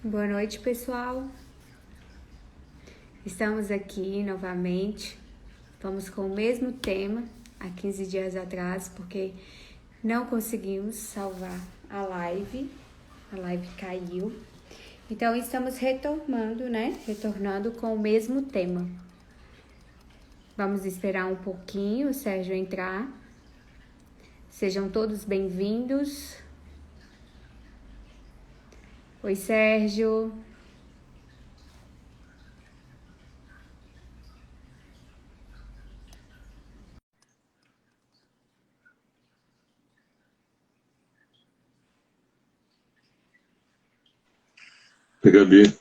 Boa noite, pessoal. Estamos aqui novamente. Vamos com o mesmo tema há 15 dias atrás, porque não conseguimos salvar a live. A live caiu. Então, estamos retornando com o mesmo tema. Vamos esperar um pouquinho o Sérgio entrar. Sejam todos bem-vindos. Oi, Sérgio. Oi, Gabi. Oi,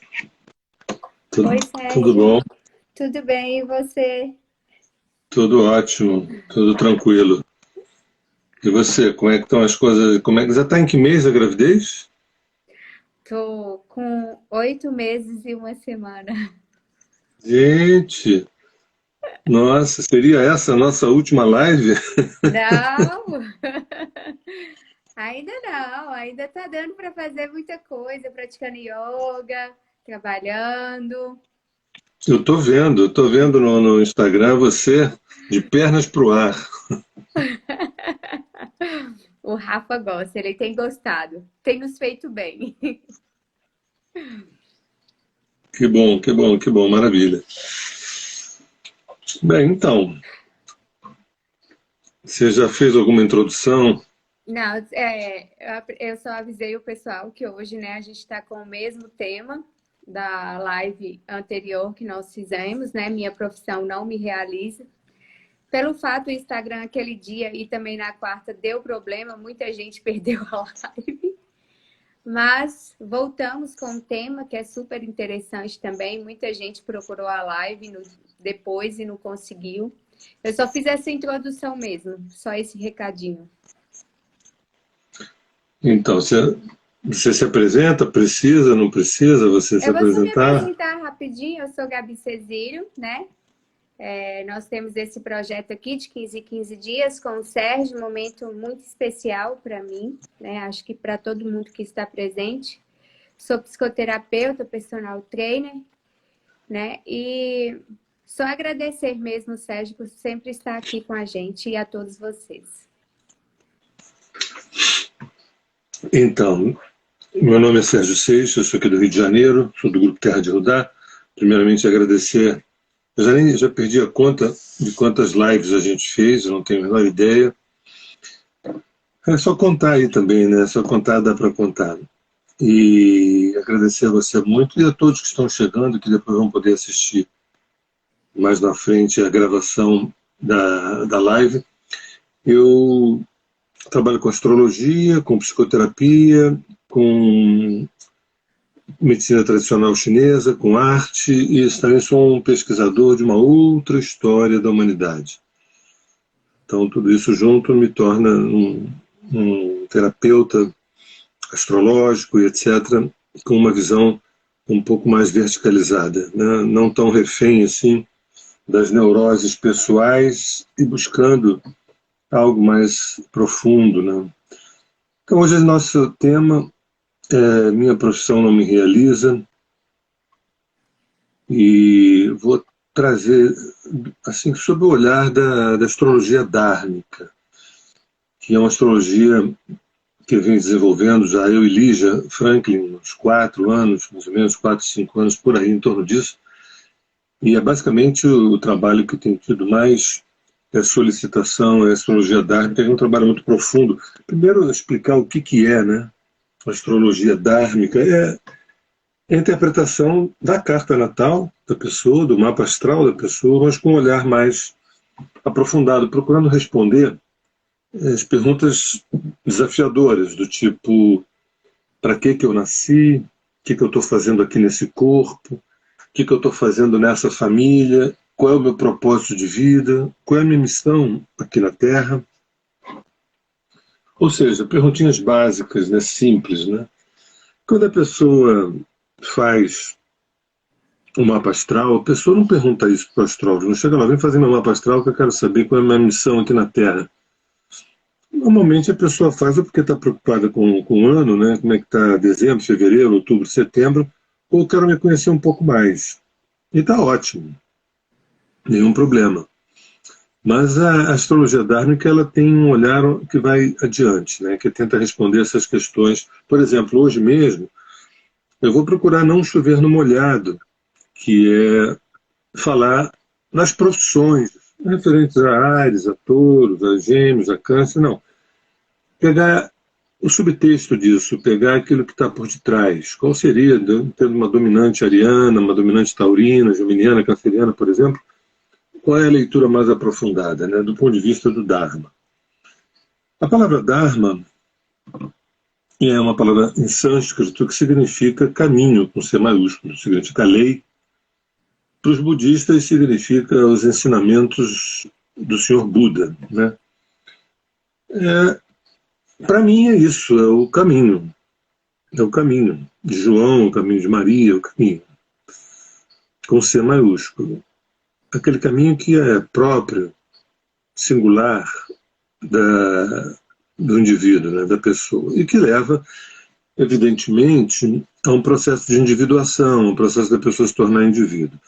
Sérgio. Tudo bom? Tudo bem, e você? Tudo ótimo, tudo tranquilo. E você, como é que estão as coisas? Como é que já está em que mês a gravidez? Tô com 8 meses e 1 semana. Gente, nossa, seria essa a nossa última live? Não! Ainda não, ainda tá dando para fazer muita coisa, praticando yoga, trabalhando. Eu tô vendo no Instagram você de pernas pro ar. O Rafa gosta, ele tem gostado, tem nos feito bem. Que bom, que bom, que bom, maravilha. Bem, então, você já fez alguma introdução? Não, eu só avisei o pessoal que hoje, né, a gente está com o mesmo tema da live anterior que nós fizemos, né? Minha profissão não me realiza. Pelo fato, o Instagram aquele dia e também na quarta deu problema, muita gente perdeu a live. Mas voltamos com um tema que é super interessante também. Muita gente procurou a live depois e não conseguiu. Eu só fiz essa introdução mesmo, só esse recadinho. Então, você se apresenta? Precisa, não precisa você se Eu vou só me apresentar? apresentar rapidinho. Eu sou Gabi Cezírio, né? Nós temos esse projeto aqui de 15 em 15 dias com o Sérgio, um momento muito especial para mim, né? Acho que para todo mundo que está presente. Sou psicoterapeuta, personal trainer, né? E só agradecer mesmo, Sérgio, por sempre estar aqui com a gente e a todos vocês. Então, meu nome é Sérgio Seixas, eu sou aqui do Rio de Janeiro, sou do Grupo Terra de Rudá. Primeiramente, agradecer. Eu já perdi a conta de quantas lives a gente fez, eu não tenho a menor ideia. É só contar aí também, né? Só contar dá para contar. E agradecer a você muito e a todos que estão chegando, que depois vão poder assistir mais na frente a gravação da live. Eu trabalho com astrologia, com psicoterapia, com medicina tradicional chinesa, com arte, e também sou um pesquisador de uma outra história da humanidade. Então, tudo isso junto me torna um terapeuta astrológico e etc., com uma visão um pouco mais verticalizada, né? Não tão refém assim das neuroses pessoais e buscando algo mais profundo, né? Então, hoje o nosso tema é Minha Profissão Não Me Realiza, e vou trazer, assim, sob o olhar da astrologia dármica, que é uma astrologia que vem desenvolvendo já eu e Lígia Franklin, uns 4 anos, mais ou menos 4, 5 anos, por aí, em torno disso, e é basicamente o trabalho que tem tido mais solicitação, é a astrologia dármica, é um trabalho muito profundo. Primeiro, explicar o que é, né? A astrologia dármica é a interpretação da carta natal da pessoa, do mapa astral da pessoa, mas com um olhar mais aprofundado, procurando responder as perguntas desafiadoras, do tipo: para que eu nasci? O que eu estou fazendo aqui nesse corpo? O que eu estou fazendo nessa família? Qual é o meu propósito de vida? Qual é a minha missão aqui na Terra? Ou seja, perguntinhas básicas, né, simples, né? Quando a pessoa faz um mapa astral, a pessoa não pergunta isso para o astrólogo, não chega lá, vem fazer meu mapa astral que eu quero saber qual é a minha missão aqui na Terra. Normalmente a pessoa faz porque está preocupada com o ano, né? Como é que está dezembro, fevereiro, outubro, setembro, ou quero me conhecer um pouco mais. E está ótimo, nenhum problema. Mas a astrologia dármica ela tem um olhar que vai adiante, né? Que tenta responder essas questões. Por exemplo, hoje mesmo, eu vou procurar não chover no molhado, que é falar nas profissões referentes a Áries, a Touros, a Gêmeos, a Câncer, não. Pegar o subtexto disso, pegar aquilo que está por detrás. Qual seria, tendo uma dominante ariana, uma dominante taurina, geminiana, canceriana, por exemplo, qual é a leitura mais aprofundada, né, do ponto de vista do Dharma? A palavra Dharma é uma palavra em sânscrito que significa caminho, com C maiúsculo, significa lei. Para os budistas significa os ensinamentos do Senhor Buda, né? Para mim é isso, é o caminho. É o caminho de João, o caminho de Maria, o caminho com C maiúsculo. Aquele caminho que é próprio, singular do indivíduo, né, da pessoa, e que leva, evidentemente, a um processo de individuação, um processo da pessoa se tornar indivíduo.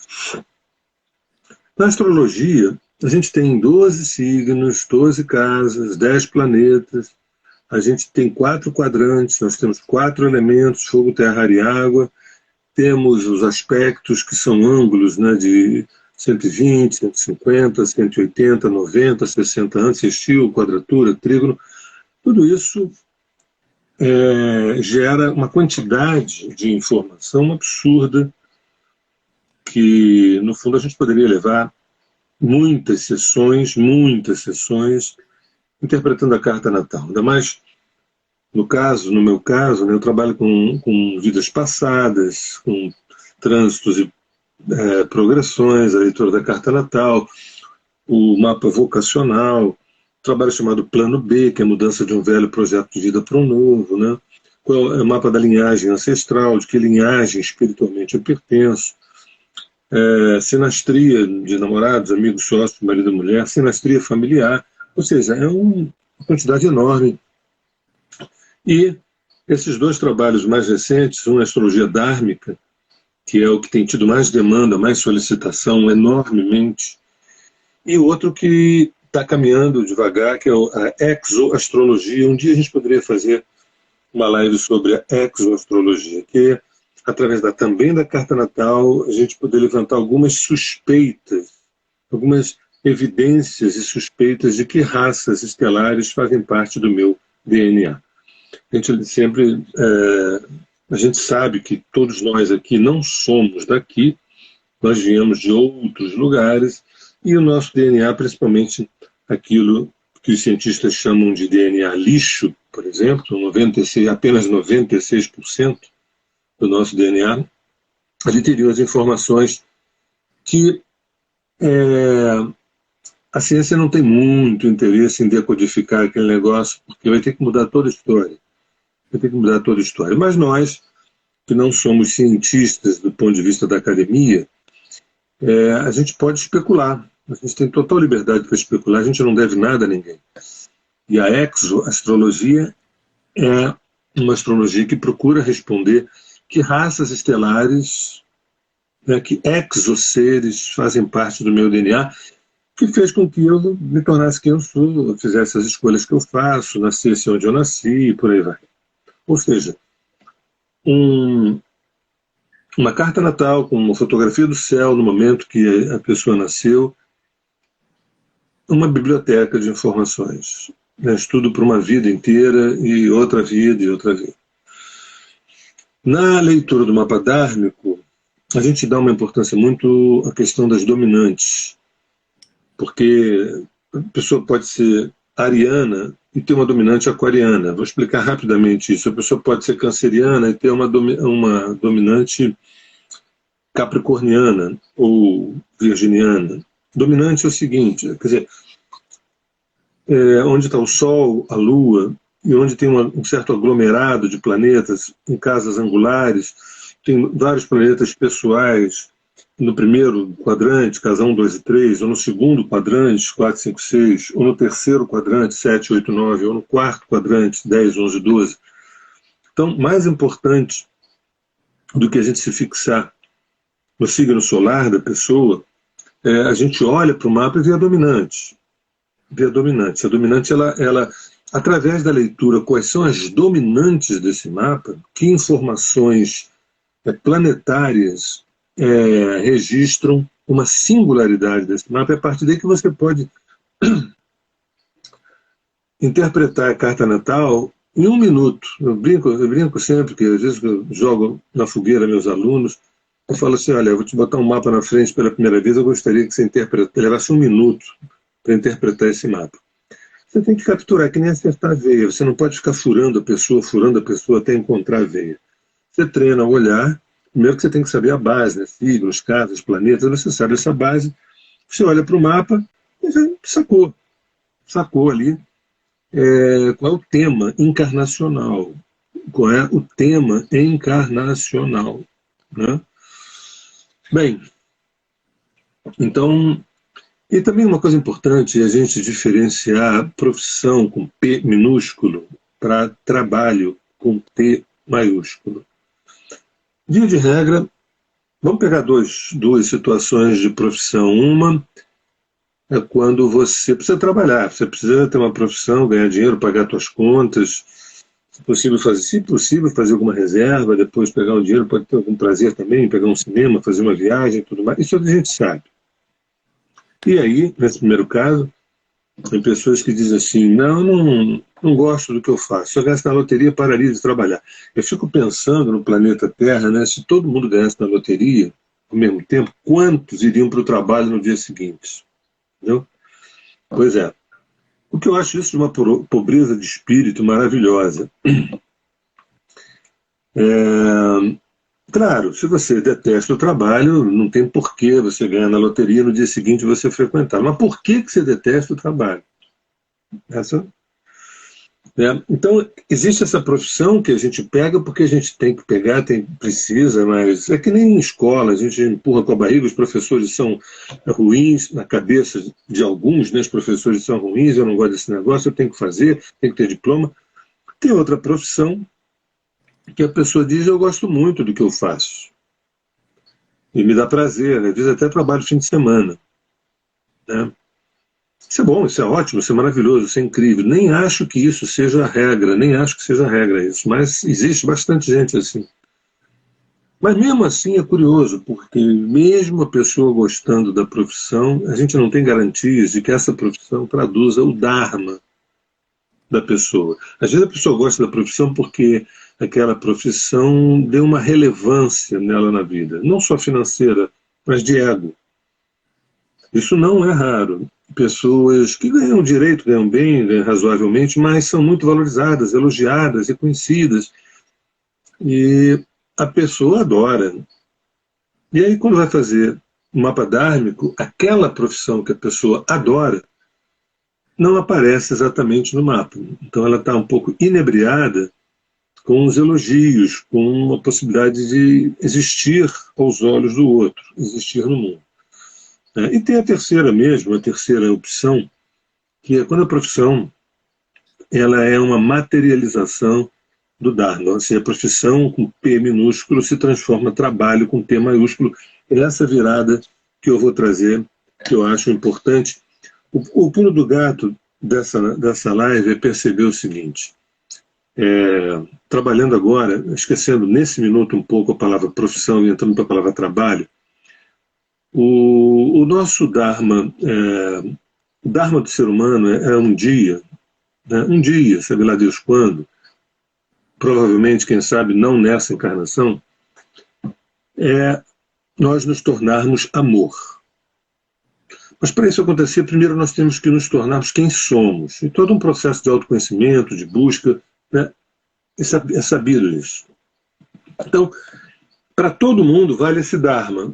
Na astrologia, a gente tem 12 signos, 12 casas, 10 planetas, a gente tem 4 quadrantes, nós temos 4 elementos, fogo, terra, ar e água, temos os aspectos que são ângulos, né, de 120, 150, 180, 90, 60 anos, sextil, quadratura, trígono. Tudo isso gera uma quantidade de informação absurda que, no fundo, a gente poderia levar muitas sessões, interpretando a carta natal. Ainda mais, no meu caso, né, eu trabalho com vidas passadas, com trânsitos e progressões, a leitura da carta natal, o mapa vocacional, trabalho chamado Plano B, que é a mudança de um velho projeto de vida para um novo, né? Qual é o mapa da linhagem ancestral, de que linhagem espiritualmente eu pertenço, sinastria de namorados, amigos, sócios, marido e mulher, sinastria familiar, ou seja, é uma quantidade enorme. E esses 2 trabalhos mais recentes, um é a astrologia dármica, que é o que tem tido mais demanda, mais solicitação, enormemente, e o outro que está caminhando devagar, que é a exoastrologia. Um dia a gente poderia fazer uma live sobre a exoastrologia, que é, através também da carta natal, a gente poder levantar algumas suspeitas, algumas evidências e suspeitas de que raças estelares fazem parte do meu DNA. A gente sabe que todos nós aqui não somos daqui, nós viemos de outros lugares, e o nosso DNA, principalmente aquilo que os cientistas chamam de DNA lixo, por exemplo, apenas 96% do nosso DNA, adquiriu as informações que a ciência não tem muito interesse em decodificar aquele negócio, porque vai ter que mudar toda a história. Mas nós, que não somos cientistas do ponto de vista da academia, a gente pode especular. A gente tem total liberdade para especular, a gente não deve nada a ninguém. E a exoastrologia é uma astrologia que procura responder que raças estelares, né, que exoseres fazem parte do meu DNA, que fez com que eu me tornasse quem eu sou, fizesse as escolhas que eu faço, nascesse onde eu nasci e por aí vai. Ou seja, uma carta natal com uma fotografia do céu no momento que a pessoa nasceu, uma biblioteca de informações. Estudo para uma vida inteira e outra vida e outra vida. Na leitura do mapa dármico, a gente dá uma importância muito à questão das dominantes, porque a pessoa pode ser ariana e ter uma dominante aquariana. Vou explicar rapidamente isso. A pessoa pode ser canceriana e ter uma dominante capricorniana ou virginiana. Dominante é o seguinte, quer dizer, onde está o Sol, a Lua, e onde tem um certo aglomerado de planetas, em casas angulares, tem vários planetas pessoais no primeiro quadrante, casa 1, 2 e 3, ou no segundo quadrante, 4, 5, 6, ou no terceiro quadrante, 7, 8, 9, ou no quarto quadrante, 10, 11, 12. Então, mais importante do que a gente se fixar no signo solar da pessoa, a gente olha para o mapa e vê a dominante. Vê a dominante. A dominante, ela, através da leitura, quais são as dominantes desse mapa, que informações planetárias registram uma singularidade desse mapa, é a partir daí que você pode interpretar a carta natal em 1 minuto. Eu brinco sempre, que às vezes eu jogo na fogueira meus alunos, eu falo assim, olha, eu vou te botar um mapa na frente pela primeira vez, eu gostaria que você levasse 1 minuto para interpretar esse mapa. Você tem que capturar, que nem acertar a veia, você não pode ficar furando a pessoa até encontrar a veia. Você treina o olhar, primeiro que você tem que saber a base, né? Signos, casas, planetas, você sabe essa base, você olha para o mapa e já sacou ali qual é o tema encarnacional, qual é o tema encarnacional, né? Bem, então, e também uma coisa importante é a gente diferenciar profissão com P minúsculo para trabalho com T maiúsculo. Via de regra, vamos pegar duas situações de profissão. Uma é quando você precisa trabalhar, você precisa ter uma profissão, ganhar dinheiro, pagar suas contas, se possível fazer alguma reserva, depois pegar o dinheiro, pode ter algum prazer também, pegar um cinema, fazer uma viagem, tudo mais, isso a gente sabe. E aí, nesse primeiro caso, tem pessoas que dizem assim, não gosto do que eu faço, se eu gasto na loteria, pararia de trabalhar. Eu fico pensando no planeta Terra, né, se todo mundo ganhasse na loteria, ao mesmo tempo, quantos iriam para o trabalho no dia seguinte? Entendeu? Pois é. O que eu acho isso de uma pobreza de espírito maravilhosa. Claro, se você detesta o trabalho, não tem porquê você ganhar na loteria no dia seguinte você frequentar. Mas por que você detesta o trabalho? Então, existe essa profissão que a gente pega porque a gente tem que pegar, precisa, mas é que nem em escola, a gente empurra com a barriga, os professores são ruins, na cabeça de alguns, né, os professores são ruins, eu não gosto desse negócio, eu tenho que fazer, tenho que ter diploma. Tem outra profissão que a pessoa diz, eu gosto muito do que eu faço. E me dá prazer, às vezes até trabalho fim de semana. Né? Isso é bom, isso é ótimo, isso é maravilhoso, isso é incrível. Nem acho que isso seja a regra, isso, mas existe bastante gente assim. Mas mesmo assim é curioso, porque mesmo a pessoa gostando da profissão, a gente não tem garantias de que essa profissão traduza o Dharma da pessoa. Às vezes a pessoa gosta da profissão porque aquela profissão deu uma relevância nela na vida, não só financeira, mas de ego. Isso não é raro. Pessoas que ganham direito, ganham bem, ganham razoavelmente, mas são muito valorizadas, elogiadas, reconhecidas. E a pessoa adora. E aí, quando vai fazer um mapa dármico, aquela profissão que a pessoa adora não aparece exatamente no mapa. Então ela está um pouco inebriada com os elogios, com a possibilidade de existir aos olhos do outro, existir no mundo. E tem a terceira opção, que é quando a profissão ela é uma materialização do Dharma. Assim, a profissão com P minúsculo se transforma em trabalho com T maiúsculo. É essa virada que eu vou trazer, que eu acho importante. O pulo do gato dessa live é perceber o seguinte, trabalhando agora, esquecendo nesse minuto um pouco a palavra profissão e entrando para a palavra trabalho, o nosso Dharma, o Dharma do ser humano é um dia, né? Um dia, sabe lá Deus quando, provavelmente, quem sabe, não nessa encarnação, é nós nos tornarmos amor. Mas para isso acontecer, primeiro nós temos que nos tornarmos quem somos. E todo um processo de autoconhecimento, de busca, né, é sabido isso. Então, para todo mundo vale esse Dharma.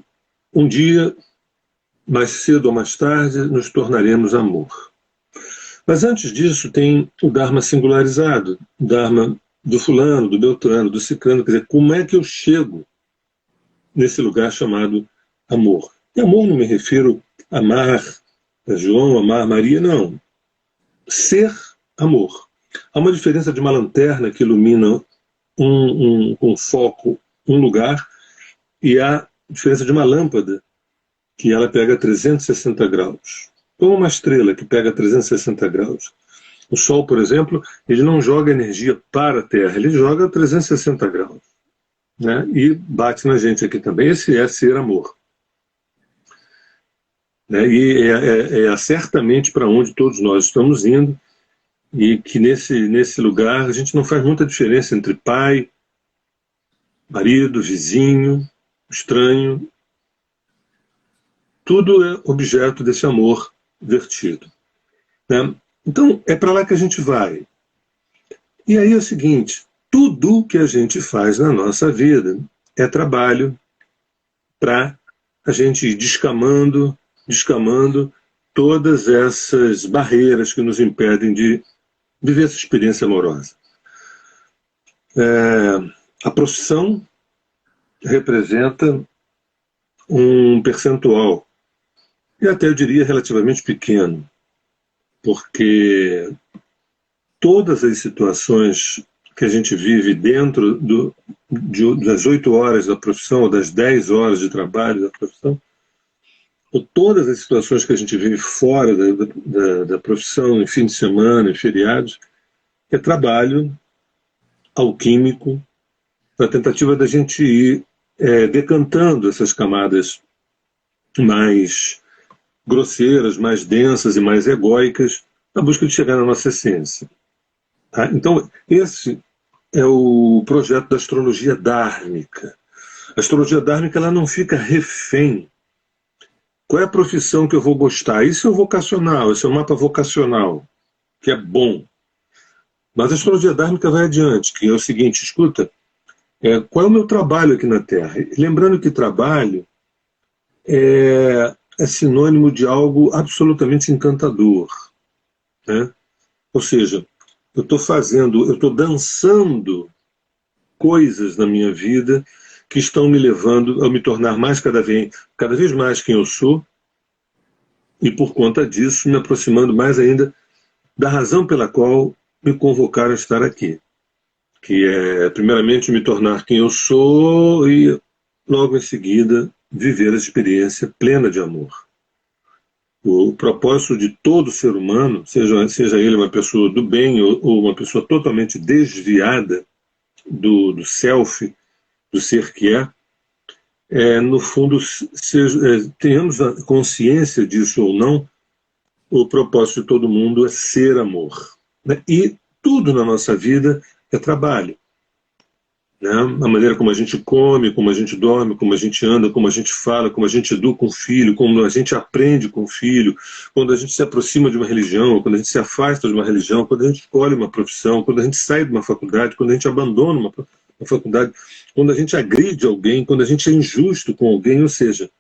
Um dia, mais cedo ou mais tarde, nos tornaremos amor. Mas antes disso tem o Dharma singularizado, o Dharma do fulano, do beltrano, do ciclano, quer dizer, como é que eu chego nesse lugar chamado amor? E amor não me refiro a amar João, amar Maria, não. Ser amor. Há uma diferença de uma lanterna que ilumina um foco um lugar e a diferença de uma lâmpada, que ela pega 360 graus. Ou uma estrela que pega 360 graus. O Sol, por exemplo, ele não joga energia para a Terra, ele joga 360 graus. Né? E bate na gente aqui também. Esse é ser amor. Né? E é certamente para onde todos nós estamos indo, e que nesse lugar a gente não faz muita diferença entre pai, marido, vizinho, estranho. Tudo é objeto desse amor vertido. Né? Então, é para lá que a gente vai. E aí é o seguinte, tudo que a gente faz na nossa vida é trabalho para a gente ir descamando todas essas barreiras que nos impedem de viver essa experiência amorosa. A profissão representa um percentual, e até eu diria relativamente pequeno, porque todas as situações que a gente vive dentro das 8 horas da profissão, ou das 10 horas de trabalho da profissão, ou todas as situações que a gente vive fora da profissão, em fim de semana, em feriados, é trabalho alquímico, na tentativa da gente ir decantando essas camadas mais grosseiras, mais densas e mais egóicas, na busca de chegar na nossa essência. Tá? Então, esse é o projeto da astrologia dármica. A astrologia dármica, ela não fica refém. Qual é a profissão que eu vou gostar? Isso é o vocacional, esse é o mapa vocacional, que é bom. Mas a astrologia dármica vai adiante, que é o seguinte, escuta, qual é o meu trabalho aqui na Terra? E lembrando que trabalho é sinônimo de algo absolutamente encantador. Né? Ou seja, eu estou dançando coisas na minha vida que estão me levando a me tornar cada vez mais quem eu sou, e por conta disso me aproximando mais ainda da razão pela qual me convocaram a estar aqui, que é primeiramente me tornar quem eu sou e logo em seguida viver a experiência plena de amor. O propósito de todo ser humano, seja ele uma pessoa do bem ou uma pessoa totalmente desviada do self, do ser que no fundo, tenhamos a consciência disso ou não, o propósito de todo mundo é ser amor. Né? E tudo na nossa vida é trabalho. Né? A maneira como a gente come, como a gente dorme, como a gente anda, como a gente fala, como a gente educa um filho, como a gente aprende com o filho, quando a gente se aproxima de uma religião, quando a gente se afasta de uma religião, quando a gente escolhe uma profissão, quando a gente sai de uma faculdade, quando a gente abandona uma faculdade, quando a gente agride alguém, quando a gente é injusto com alguém, ou seja,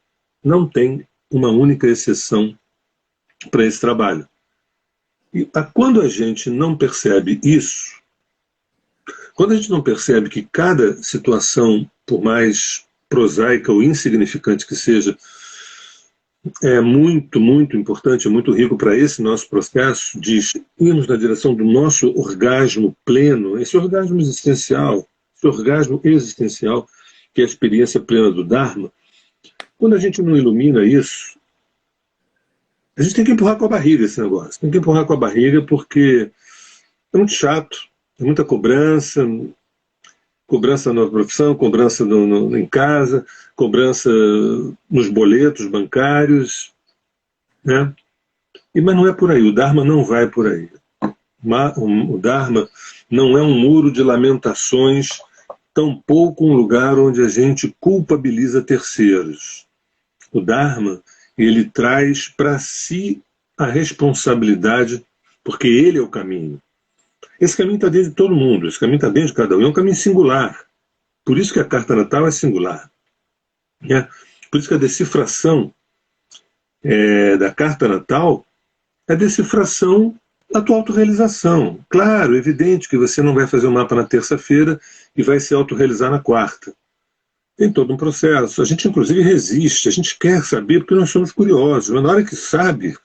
não tem uma única exceção para esse trabalho. E quando a gente não percebe isso, quando a gente não percebe que cada situação, por mais prosaica ou insignificante que seja, é muito, muito importante, é muito rico para esse nosso processo de irmos na direção do nosso orgasmo pleno, esse orgasmo existencial, que é a experiência plena do Dharma, quando a gente não ilumina isso, a gente tem que empurrar com a barriga esse negócio. Tem que empurrar com a barriga porque é muito chato, é muita cobrança na profissão, cobrança em casa, cobrança nos boletos bancários. Né? Mas não é por aí, o Dharma não vai por aí. O Dharma não é um muro de lamentações, tampouco um lugar onde a gente culpabiliza terceiros. O Dharma, ele traz para si a responsabilidade, porque ele é o caminho. Esse caminho está dentro de todo mundo, esse caminho está dentro de cada um, é um caminho singular. Por isso que a carta natal é singular. Né? Por isso que a decifração da carta natal é a decifração da tua autorrealização. Claro, evidente que você não vai fazer o mapa na terça-feira e vai se autorrealizar na quarta. Tem todo um processo. A gente, inclusive, resiste, a gente quer saber porque nós somos curiosos, mas na hora que sabe,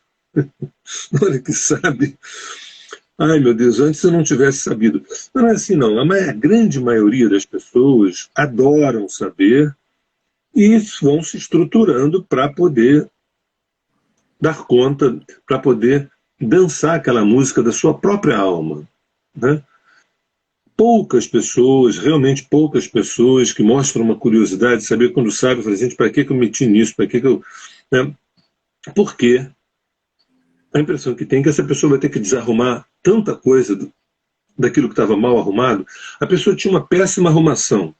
Ai, meu Deus, antes eu não tivesse sabido. Não é assim, não. A grande maioria das pessoas adoram saber e vão se estruturando para poder dar conta, para poder dançar aquela música da sua própria alma, né? Poucas pessoas, realmente poucas pessoas que mostram uma curiosidade de saber quando sabe, falam, gente, para que eu meti nisso? Para que eu... Né? Porque a impressão que tem é que essa pessoa vai ter que desarrumar tanta coisa daquilo que estava mal arrumado. A pessoa tinha uma péssima arrumação.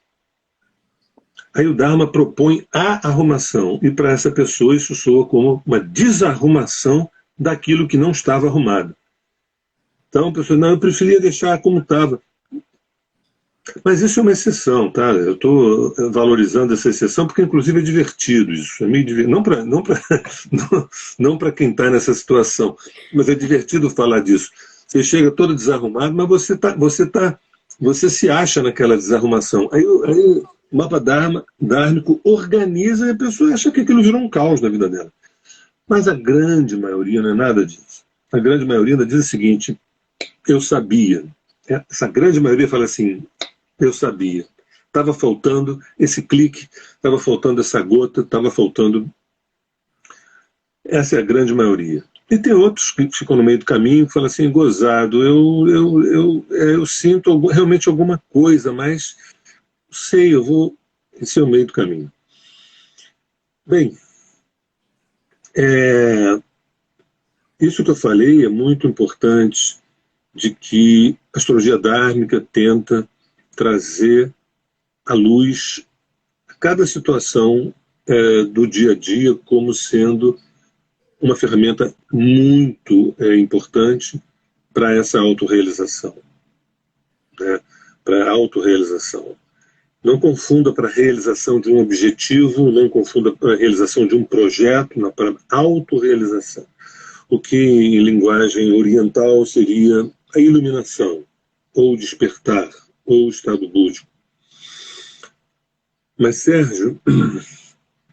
Aí o Dharma propõe a arrumação, e para essa pessoa isso soa como uma desarrumação daquilo que não estava arrumado. Então a pessoa, não, eu preferia deixar como estava. Mas isso é uma exceção, tá? Eu estou valorizando essa exceção porque, inclusive, é divertido isso. É meio divertido. Não para quem está nessa situação, mas é divertido falar disso. Você chega todo desarrumado, mas você se acha naquela desarrumação. Aí o mapa dármico organiza e a pessoa acha que aquilo virou um caos na vida dela. Mas a grande maioria não é nada disso. A grande maioria diz o seguinte: eu sabia. Essa grande maioria fala assim: eu sabia. Estava faltando esse clique, estava faltando essa gota, estava faltando... Essa é a grande maioria. E tem outros que ficam no meio do caminho e falam assim, gozado, eu sinto realmente alguma coisa, mas não sei, eu vou... Esse é o meio do caminho. Bem, isso que eu falei é muito importante, de que a astrologia dármica tenta trazer à luz cada situação do dia a dia como sendo uma ferramenta muito importante para essa autorrealização, né? Para a autorrealização. Não confunda para a realização de um objetivo, não confunda para a realização de um projeto, não, para a autorrealização. O que em linguagem oriental seria a iluminação, ou despertar, ou estado búdico. Mas, Sérgio,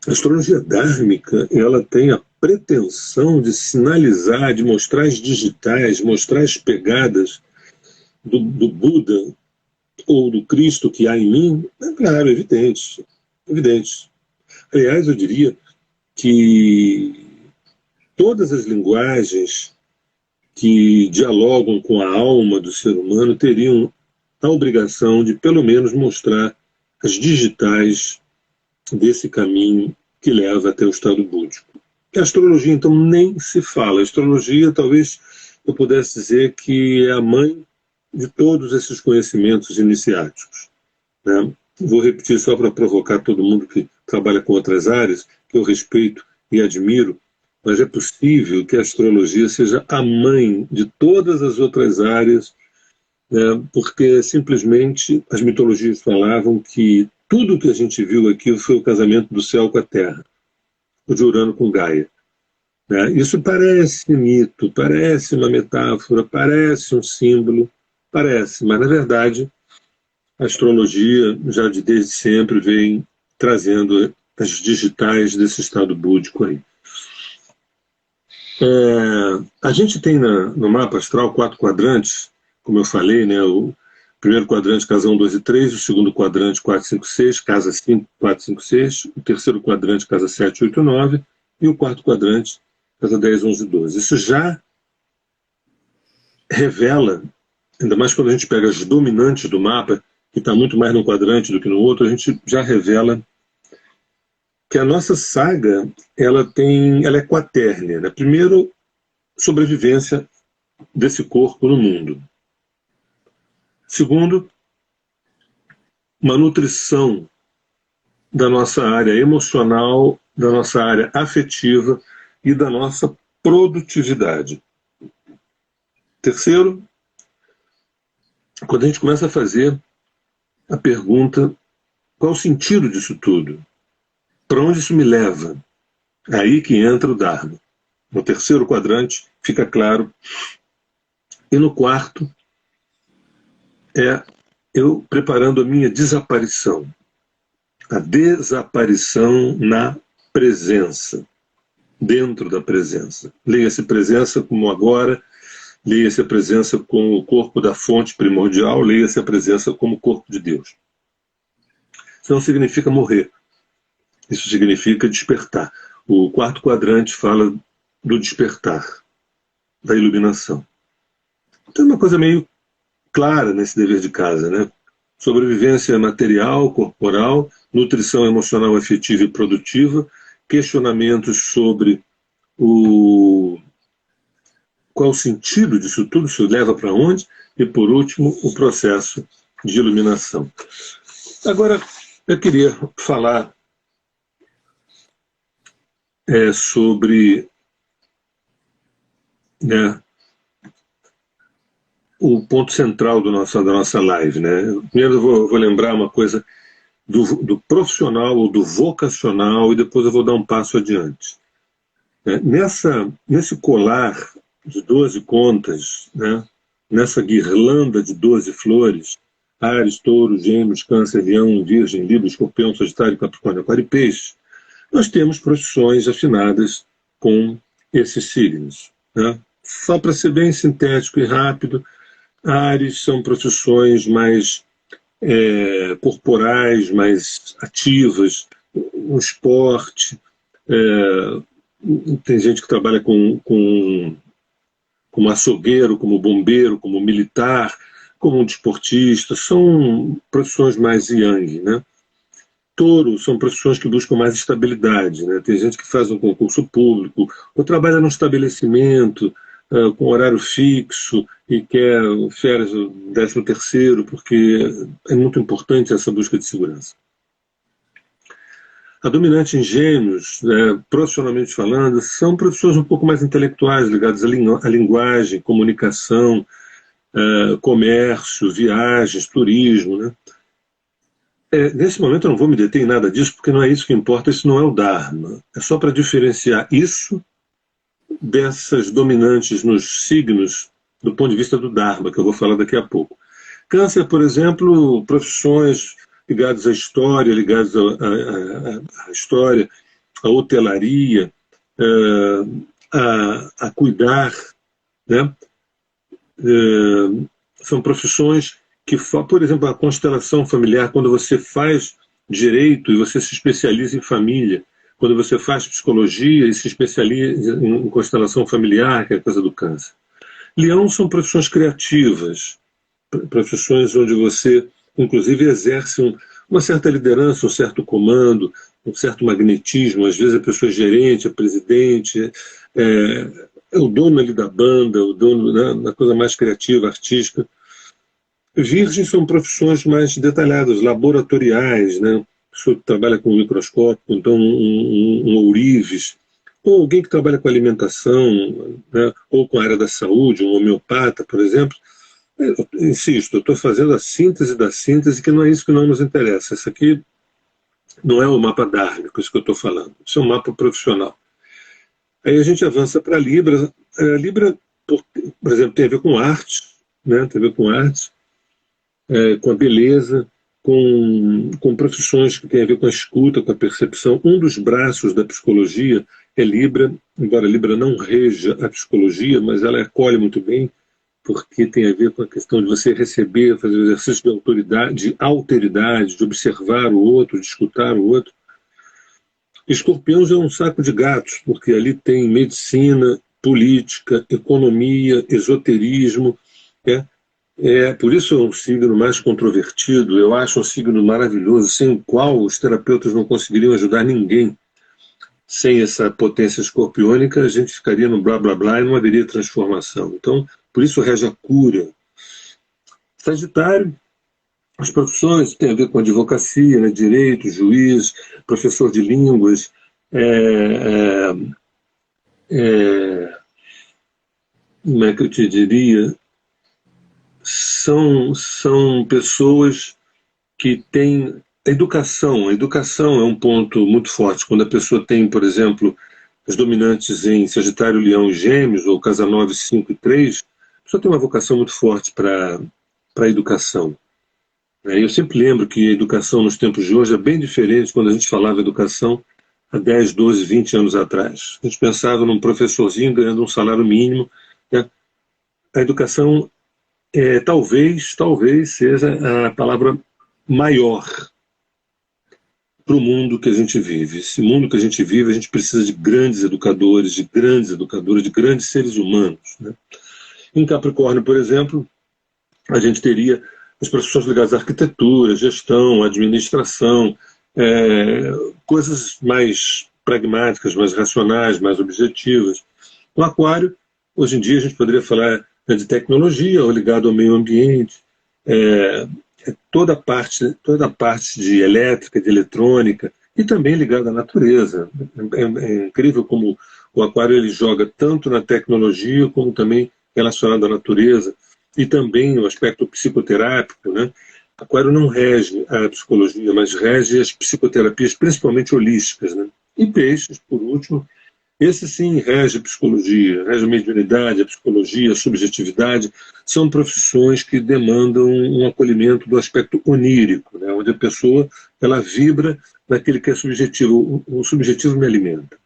a astrologia dármica, ela tem a pretensão de sinalizar, de mostrar as digitais, mostrar as pegadas do Buda ou do Cristo que há em mim. É claro, evidente. Evidente. Aliás, eu diria que todas as linguagens que dialogam com a alma do ser humano teriam a obrigação de, pelo menos, mostrar as digitais desse caminho que leva até o estado búdico. A astrologia, então, nem se fala. A astrologia, talvez eu pudesse dizer que é a mãe de todos esses conhecimentos iniciáticos, né? Vou repetir só para provocar todo mundo que trabalha com outras áreas, que eu respeito e admiro, mas é possível que a astrologia seja a mãe de todas as outras áreas, né? Porque simplesmente as mitologias falavam que tudo que a gente viu aqui foi o casamento do céu com a terra, o de Urano com Gaia, né? Isso parece mito, parece uma metáfora, parece um símbolo, parece, mas na verdade a astrologia já desde sempre vem trazendo as digitais desse estado búdico aí. A gente tem no mapa astral 4 quadrantes, como eu falei, né? O primeiro quadrante, casa 1, 2 e 3, o segundo quadrante, 4, 5, 6, casa 5, 4, 5, 6, o terceiro quadrante, casa 7, 8, 9, e o quarto quadrante, casa 10, 11 e 12. Isso já revela, ainda mais quando a gente pega as dominantes do mapa, que está muito mais num quadrante do que no outro, a gente já revela que a nossa saga ela é quatérnia, né? Primeiro, sobrevivência desse corpo no mundo. Segundo, uma nutrição da nossa área emocional, da nossa área afetiva e da nossa produtividade. Terceiro, quando a gente começa a fazer a pergunta, qual o sentido disso tudo? Para onde isso me leva? É aí que entra o Dharma. No terceiro quadrante fica claro. E no quarto eu preparando a minha desaparição. A desaparição na presença. Dentro da presença. Leia-se presença como agora, leia-se a presença como o corpo da fonte primordial, leia-se a presença como o corpo de Deus. Isso não significa morrer, isso significa despertar. O quarto quadrante fala do despertar, da iluminação. Então é uma coisa meio clara nesse dever de casa, né? Sobrevivência material, corporal, nutrição emocional, afetiva e produtiva, questionamentos sobre qual o sentido disso tudo, isso leva para onde, e por último, o processo de iluminação. Agora, eu queria falar sobre, né, o ponto central da nossa live, né? Primeiro eu vou lembrar uma coisa do profissional ou do vocacional e depois eu vou dar um passo adiante. Nesse colar de 12 contas, né? Nessa guirlanda de 12 flores, Áries, Touro, Gêmeos, Câncer, Leão, Virgem, Libra, Escorpião, Sagitário, Capricórnio, Aquário e Peixe, nós temos profissões afinadas com esses signos, né? Só para ser bem sintético e rápido, Áries são profissões mais corporais, mais ativas, um esporte, tem gente que trabalha como açougueiro, como bombeiro, como militar, como um desportista, são profissões mais yang, né? Touro são profissões que buscam mais estabilidade, né? Tem gente que faz um concurso público, ou trabalha num estabelecimento, com horário fixo e quer férias 13º, porque é muito importante essa busca de segurança. A dominante em Gêmeos, profissionalmente falando, são profissões um pouco mais intelectuais, ligadas à linguagem, comunicação, comércio, viagens, turismo, né? Nesse momento eu não vou me deter em nada disso, porque não é isso que importa, isso não é o Dharma. É só para diferenciar isso dessas dominantes nos signos do ponto de vista do Dharma, que eu vou falar daqui a pouco. Câncer, por exemplo, profissões ligadas à história, ligadas à história, à hotelaria, a cuidar, né? São profissões que, por exemplo, a constelação familiar, quando você faz direito e você se especializa em família, quando você faz psicologia e se especializa em constelação familiar, que é a coisa do câncer. Leão são profissões criativas, profissões onde você, inclusive, exerce uma certa liderança, um certo comando, um certo magnetismo. Às vezes a pessoa é gerente, é presidente, é o dono ali da banda, o dono, né, da coisa mais criativa, artística. Virgem são profissões mais detalhadas, laboratoriais, né? Pessoa que trabalha com microscópio, então um ourives, ou alguém que trabalha com alimentação, né? Ou com a área da saúde, um homeopata, por exemplo. Eu insisto, eu estou fazendo a síntese da síntese, que não é isso que não nos interessa. Isso aqui não é o mapa dármico, isso que eu estou falando. Isso é um mapa profissional. Aí a gente avança para a Libra. A Libra, por exemplo, tem a ver com arte, né? Tem a ver com arte, com a beleza, com profissões que têm a ver com a escuta, com a percepção. Um dos braços da psicologia é Libra, embora Libra não reja a psicologia, mas ela acolhe muito bem, porque tem a ver com a questão de você receber, fazer o exercício de autoridade, de alteridade, de observar o outro, de escutar o outro. Escorpiões é um saco de gatos, porque ali tem medicina, política, economia, esoterismo. Por isso é um signo mais controvertido. Eu acho um signo maravilhoso, sem o qual os terapeutas não conseguiriam ajudar ninguém. Sem essa potência escorpiônica, a gente ficaria no blá blá blá e não haveria transformação. Então, por isso rege a cura. Sagitário, as profissões têm a ver com advocacia, né? Direito, juiz, professor de línguas, como é que eu te diria? São pessoas que têm educação. A educação é um ponto muito forte. Quando a pessoa tem, por exemplo, as dominantes em Sagitário, Leão e Gêmeos, ou Casa 9, 5 e 3, a pessoa tem uma vocação muito forte para a educação. Eu sempre lembro que a educação nos tempos de hoje é bem diferente quando a gente falava educação há 10, 12, 20 anos atrás. A gente pensava num professorzinho ganhando um salário mínimo, né? a educação talvez seja a palavra maior para o mundo que a gente vive. Esse mundo que a gente vive, a gente precisa de grandes educadores, de grandes seres humanos, né? Em Capricórnio, por exemplo, a gente teria as profissões ligadas à arquitetura, gestão, administração, coisas mais pragmáticas, mais racionais, mais objetivas. No Aquário, hoje em dia, a gente poderia falar de tecnologia ou ligado ao meio ambiente, toda a parte de elétrica, de eletrônica, e também ligado à natureza. É incrível como o Aquário ele joga tanto na tecnologia como também relacionado à natureza, e também o aspecto psicoterápico, né? Aquário não rege a psicologia, mas rege as psicoterapias, principalmente holísticas, né? E Peixes, por último, esse sim rege a psicologia, rege a mediunidade, a psicologia, a subjetividade. São profissões que demandam um acolhimento do aspecto onírico, né? Onde a pessoa ela vibra naquele que é subjetivo. O subjetivo me alimenta.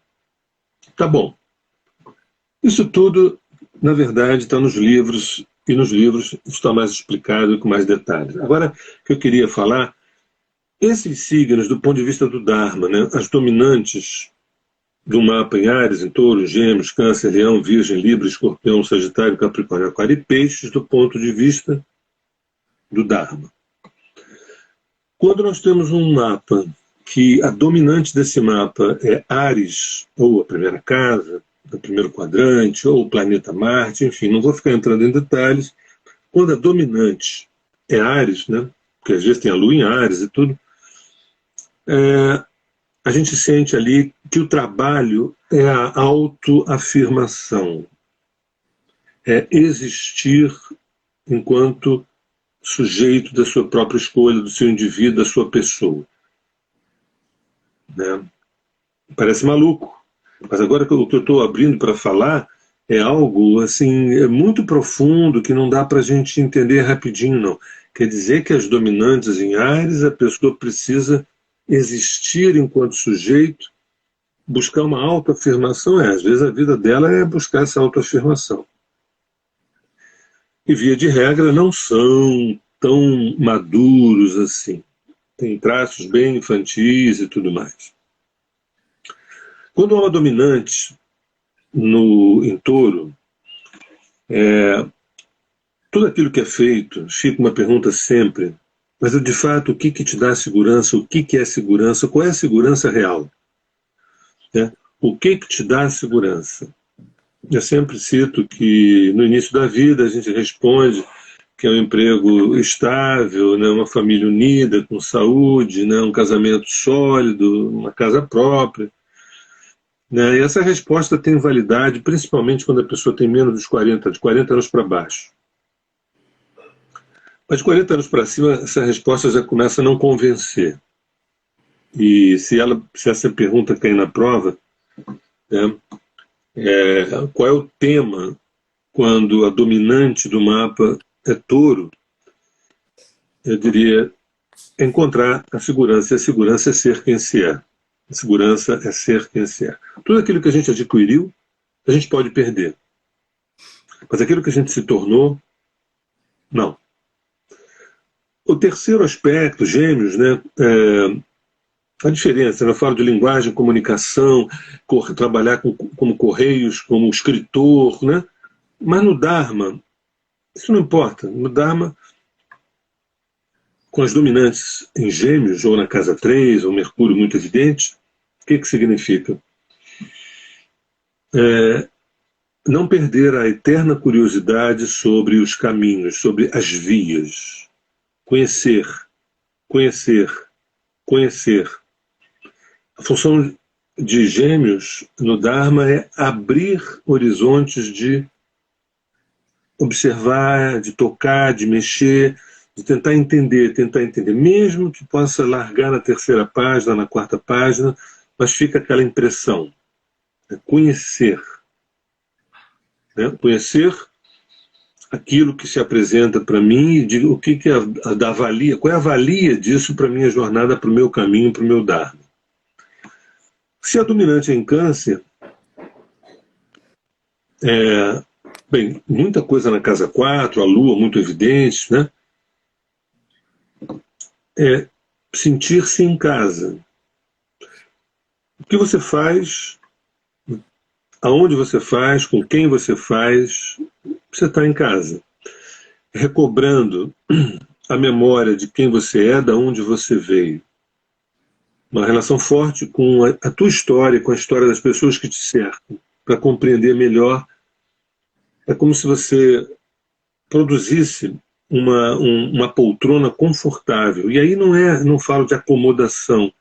Tá bom. Isso tudo, na verdade, está nos livros, e nos livros está mais explicado e com mais detalhes. Agora, o que eu queria falar, esses signos, do ponto de vista do Dharma, né, as dominantes do mapa em Áries, em Touro, Gêmeos, Câncer, Leão, Virgem, Libra, Escorpião, Sagitário, Capricórnio, Aquário e Peixes, do ponto de vista do Dharma. Quando nós temos um mapa que a dominante desse mapa é Áries, ou a primeira casa, o primeiro quadrante, ou o planeta Marte, enfim, não vou ficar entrando em detalhes. Quando a dominante é Áries, né, porque às vezes tem a Lua em Áries e tudo, a gente sente ali que o trabalho é a autoafirmação, é existir enquanto sujeito da sua própria escolha, do seu indivíduo, da sua pessoa. Né? Parece maluco, mas agora que eu estou abrindo para falar, é algo assim, muito profundo, que não dá para a gente entender rapidinho, não. Quer dizer que as dominantes em Áries, a pessoa precisa existir enquanto sujeito, buscar uma autoafirmação. Às vezes a vida dela é buscar essa autoafirmação. E via de regra não são tão maduros assim. Tem traços bem infantis e tudo mais. Quando há uma dominante em Touro, tudo aquilo que é feito, fica uma pergunta sempre, mas de fato o que te dá segurança, o que é segurança, qual é a segurança real? O que te dá segurança? Eu sempre cito que no início da vida a gente responde que é um emprego estável, né, uma família unida, com saúde, né, um casamento sólido, uma casa própria. Né, e essa resposta tem validade principalmente quando a pessoa tem menos dos 40, de 40 anos para baixo. Mas de 40 anos para cima, essa resposta já começa a não convencer. E se essa pergunta cai na prova, né, qual é o tema quando a dominante do mapa é Touro, eu diria encontrar a segurança. E a segurança é ser quem se é. A segurança é ser quem se é. Tudo aquilo que a gente adquiriu, a gente pode perder. Mas aquilo que a gente se tornou, não. O terceiro aspecto, Gêmeos, né, a diferença, eu falo de linguagem, comunicação, trabalhar como correios, como escritor, né? Mas no Dharma, isso não importa. No Dharma, com as dominantes em Gêmeos, ou na casa 3, ou Mercúrio muito evidente, o que significa? Não perder a eterna curiosidade sobre os caminhos, sobre as vias. Conhecer, conhecer, conhecer. A função de Gêmeos no Dharma é abrir horizontes de observar, de tocar, de mexer, de tentar entender, mesmo que possa largar na terceira página, na quarta página, mas fica aquela impressão. Conhecer. Né? Conhecer aquilo que se apresenta para mim e digo o que é da valia, qual é a valia disso para a minha jornada, para o meu caminho, para o meu Dharma. Se a dominante é em Câncer, Bem, muita coisa na casa 4, a lua muito evidente, né? É sentir-se em casa. O que você faz, aonde você faz, com quem você faz, você está em casa. Recobrando a memória de quem você é, de onde você veio. Uma relação forte com a tua história, com a história das pessoas que te cercam, para compreender melhor. É como se você produzisse uma poltrona confortável. E aí não falo de acomodação,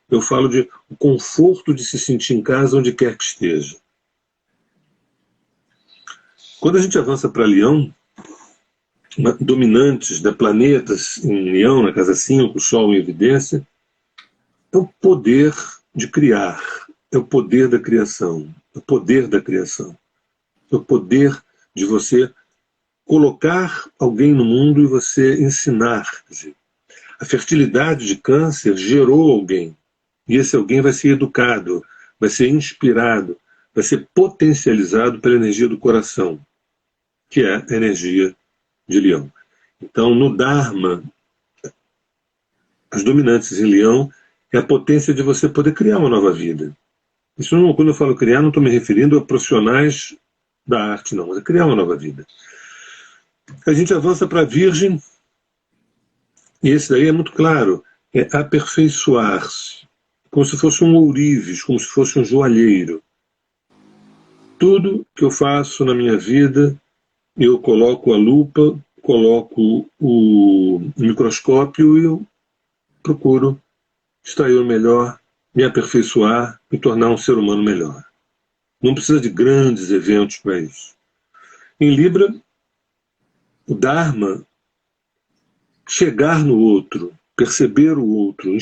eu falo de o conforto de se sentir em casa onde quer que esteja. Quando a gente avança para Leão, dominantes de planetas em Leão, na casa 5, Sol em evidência, é o poder de criar, é o poder da criação, é o poder da criação, é o poder de você colocar alguém no mundo e você ensinar. Quer dizer, a fertilidade de Câncer gerou alguém, e esse alguém vai ser educado, vai ser inspirado, vai ser potencializado pela energia do coração, que é a energia de Leão. Então, no Dharma, as dominantes em Leão é a potência de você poder criar uma nova vida. Isso não, quando eu falo criar, não estou me referindo a profissionais da arte, não, mas é criar uma nova vida. A gente avança para a Virgem, e esse daí é muito claro, é aperfeiçoar-se, como se fosse um ourives, como se fosse um joalheiro. Tudo que eu faço na minha vida, eu coloco a lupa, coloco o microscópio e eu procuro extrair o melhor, me aperfeiçoar, me tornar um ser humano melhor. Não precisa de grandes eventos para isso. Em Libra, o Dharma, chegar no outro, perceber o outro,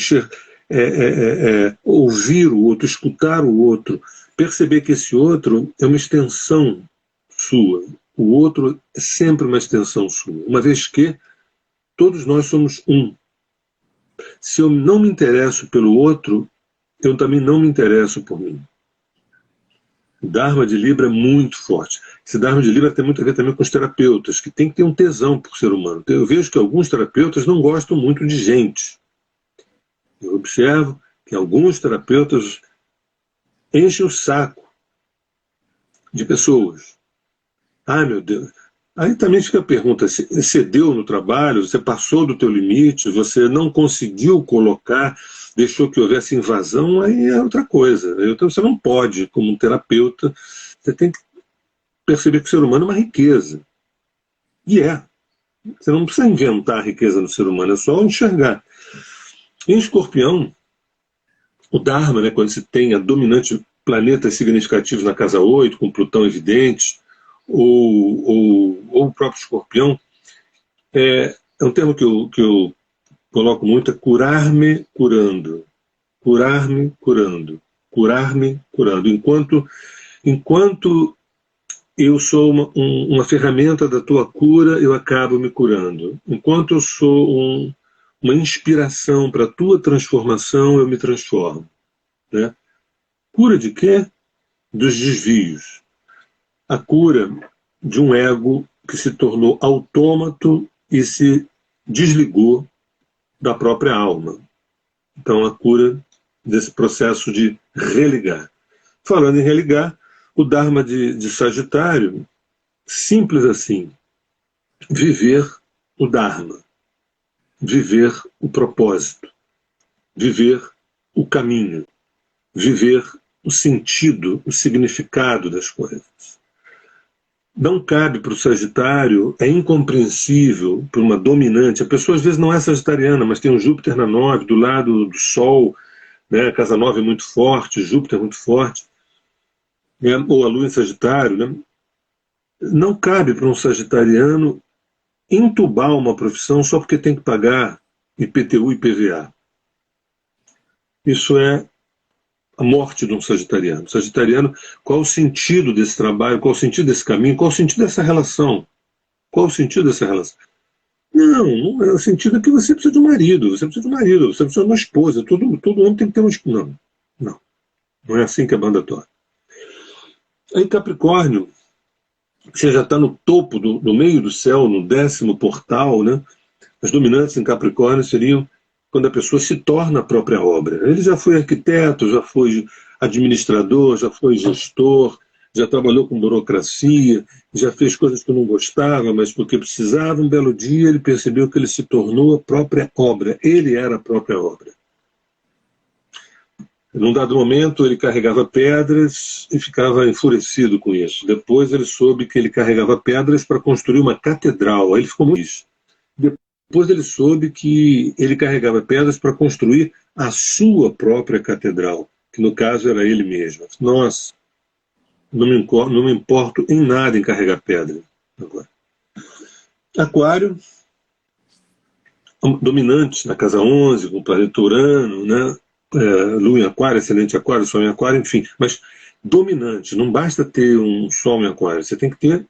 ouvir o outro, escutar o outro, perceber que esse outro é uma extensão sua. O outro é sempre uma extensão sua, uma vez que todos nós somos um. Se eu não me interesso pelo outro, eu também não me interesso por mim. O Dharma de Libra é muito forte. Esse Dharma de Libra tem muito a ver também com os terapeutas, que tem que ter um tesão por ser humano. Eu vejo que alguns terapeutas não gostam muito de gente. Eu observo que alguns terapeutas enchem o saco de pessoas. Ai, meu Deus. Aí também fica a pergunta, se excedeu no trabalho, você passou do teu limite, você não conseguiu colocar, deixou que houvesse invasão, aí é outra coisa. Então você não pode, como um terapeuta, você tem que perceber que o ser humano é uma riqueza. E é. Você não precisa inventar a riqueza no ser humano, é só enxergar. Em Escorpião, o Dharma, né, quando se tem a dominante planetas significativos na casa 8, com Plutão evidente, ou o próprio Escorpião, é um termo que eu coloco muito, é curar-me curando. Curar-me curando. Curar-me curando. Enquanto eu sou uma ferramenta da tua cura, eu acabo me curando. Enquanto eu sou uma inspiração para a tua transformação, eu me transformo. Né? Cura de quê? Dos desvios. A cura de um ego que se tornou autômato e se desligou da própria alma. Então, a cura desse processo de religar. Falando em religar, o Dharma de Sagitário, simples assim, viver o Dharma, viver o propósito, viver o caminho, viver o sentido, o significado das coisas. Não cabe para o Sagitário, é incompreensível para uma dominante. A pessoa às vezes não é sagitariana, mas tem um Júpiter na 9, do lado do Sol, né? A casa 9 é muito forte, Júpiter é muito forte, né? Ou a Lua em Sagitário. Né? Não cabe para um sagitariano entubar uma profissão só porque tem que pagar IPTU e IPVA. Isso é a morte de um sagitariano. Sagitariano, qual o sentido desse trabalho, qual o sentido desse caminho, qual o sentido dessa relação? Qual o sentido dessa relação? Não é o sentido que você precisa de um marido, você precisa de um marido, você precisa de uma esposa, todo homem tem que ter uma esposa. Não é assim que a banda toca. Aí Capricórnio você já está no topo, no meio do céu, no 10º portal, né? As dominantes em Capricórnio seriam quando a pessoa se torna a própria obra. Ele já foi arquiteto, já foi administrador, já foi gestor, já trabalhou com burocracia, já fez coisas que não gostava, mas porque precisava. Um belo dia ele percebeu que ele se tornou a própria obra. Ele era a própria obra. Num dado momento ele carregava pedras e ficava enfurecido com isso. Depois ele soube que ele carregava pedras para construir uma catedral. Aí ele ficou muito feliz. Depois ele soube que ele carregava pedras para construir a sua própria catedral, que no caso era ele mesmo. Nossa, não me importo em nada em carregar pedra. Agora. Aquário, dominante na casa 11, com o planeta Urano, né? Lua em Aquário, Ascendente em Aquário, Sol em Aquário, enfim. Mas dominante, não basta ter um Sol em Aquário, você tem que ter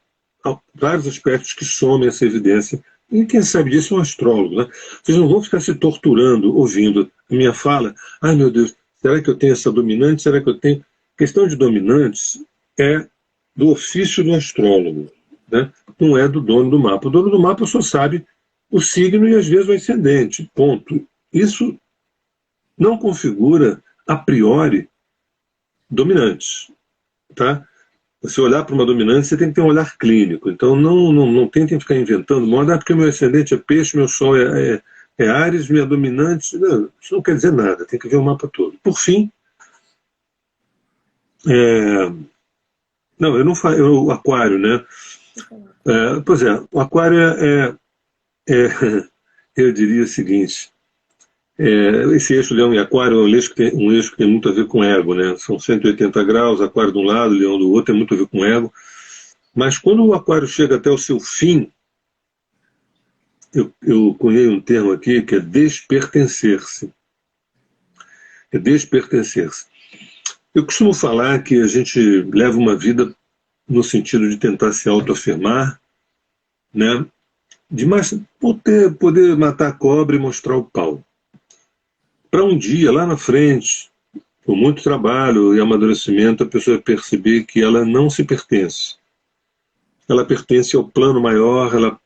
vários aspectos que somem essa evidência. E quem sabe disso é um astrólogo, né? Vocês não vão ficar se torturando ouvindo a minha fala. Ai, meu Deus, será que eu tenho essa dominante? Será que eu tenho... A questão de dominantes é do ofício do astrólogo, né? Não é do dono do mapa. O dono do mapa só sabe o signo e às vezes o ascendente, ponto. Isso não configura, a priori, dominantes, tá? Você olhar para uma dominante, você tem que ter um olhar clínico. Então, não tentem ficar inventando moda, porque meu ascendente é peixe, meu sol é Áries, minha dominante... Não, isso não quer dizer nada, tem que ver o mapa todo. Por fim, não, eu não falo... O aquário, né? Pois é, o aquário eu diria o seguinte... esse eixo Leão e Aquário é um eixo que tem muito a ver com ego, né? São 180 graus, Aquário de um lado, Leão do outro, tem muito a ver com ego. Mas quando o Aquário chega até o seu fim, eu cunhei um termo aqui que é despertencer-se. É despertencer-se. Eu costumo falar que a gente leva uma vida no sentido de tentar se autoafirmar, né? De poder matar a cobra e mostrar o pau. Para um dia, lá na frente, com muito trabalho e amadurecimento, a pessoa perceber que ela não se pertence. Ela pertence ao plano maior, ela